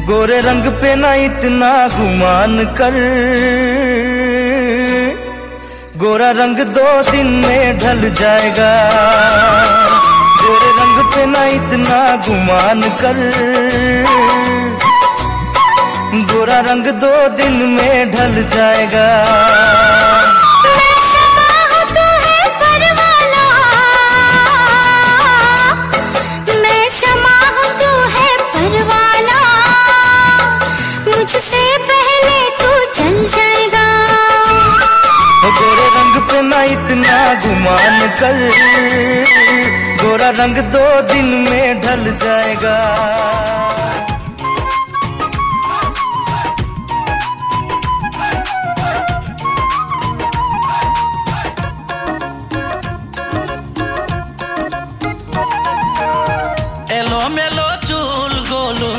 गोरे रंग पे ना इतना गुमान कर, गोरा रंग 2 दिन में ढल जाएगा। गोरे रंग पे ना इतना गुमान कर, गोरा रंग 2 दिन में ढल जाएगा। मुझसे पहले तू चल जाएगा। गोरे रंग पे ना इतना गुमान कर, गोरा रंग 2 दिन में ढल जाएगा। एलो मेलो चूल गोलू,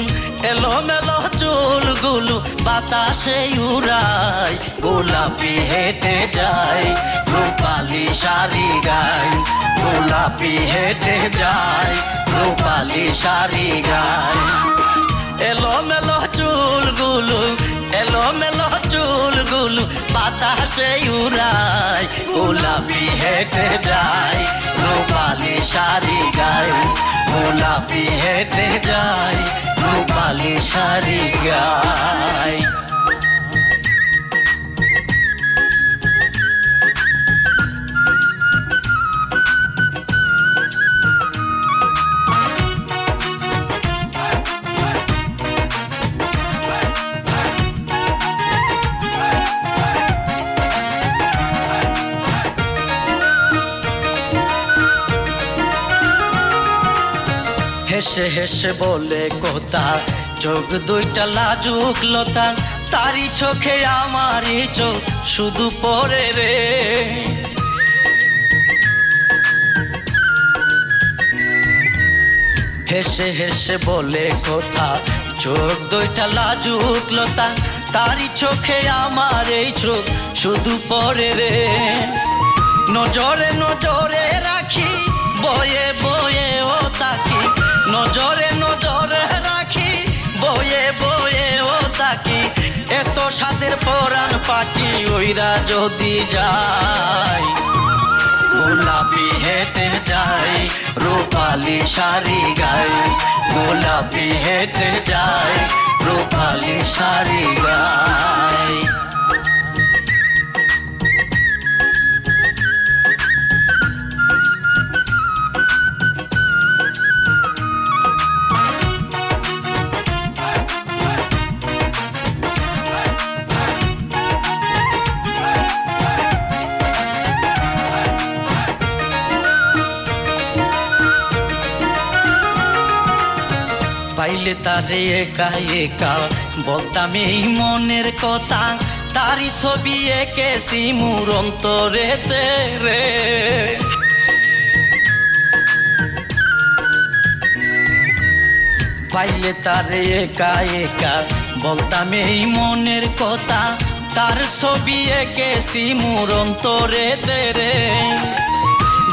एलो मेलो चूल गुलू বাতাসে উড়ায়, গোলাপি হেঁটে যায় রূপালি শাড়ি গায়। গোলাপি হেঁটে যায় রূপালি শাড়ি গায়। এলো মেলো চুলগুলো, এলো মেলো চুলগুলো বাতাসে উড়ায়, গোলাপি হেঁটে যায় রূপালি শাড়ি গায়। গোলাপি হেঁটে যায় রূপালি শাড়ি গায়। হেসে হেসে বলে কথা, চোখ দুইটা লাজুক লতা, তারি চোখে আমারই চোখ শুধু পড়ে রে। হেসে হেসে বলে কথা, চোখ দুইটা লাজুক লতা, তারি চোখে আমার এই চোখ শুধু পড়ে রে। নজরে নজরে রাখি, বয়ে বয়ে ও তাকি, নজরে নজরে রাখি, বয়ে বয়ে ও তাকি। এত সাদের পরাণ পাখি ওইরা যদি যায়, গোলাপি হেঁটে যায় রূপালি শাড়ি গায়। গোলাপি হেঁটে যায় রূপালি শাড়ি গায়। পাইলে তারে একা একা বলতাম এই মনের কথা, তারি ছবি এঁকেছি মোর অন্তরেতে রে। পাইলে তারে একা একা বলতাম এই মনের কথা, তার ছবি এঁকেছি মোর অন্তরেতে রে।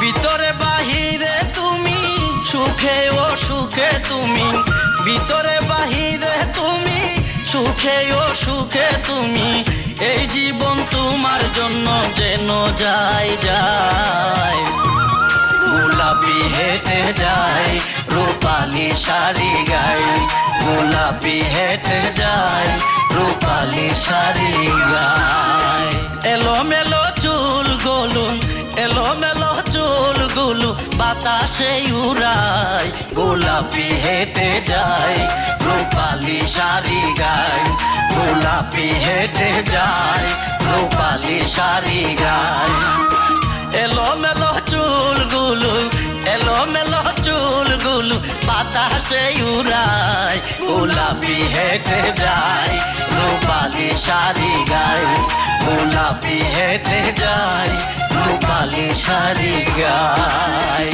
ভিতরে বাহিরে তুমি, সুখে ও সুখে তুমি, ভিতরে বাহিরে তুমি, সুখে ও সুখে তুমি। এই জীবন তোমার জন্য যেন যায় যায়। গোলাপি হেঁটে যায় রূপালি শাড়ি গায়। গোলাপি হেঁটে যায় রূপালি শাড়ি গায়। এলো মেলো চুল গোলু, এলো মেলো চুলগুলো বাতাসে উড়ায়, গোলাপি হেঁটে যায় রূপালি শাড়ি গায়। গোলাপি হেঁটে যায় রূপালি শাড়ি গায়। এলো মেলো চুলগুলো, এলো মেলো চুলগুলো বাতাসে উড়ায়, গোলাপি হেঁটে যায় রূপালি শাড়ি গায়। গোলাপি হেঁটে যায় রূপালি শাড়ি গায়।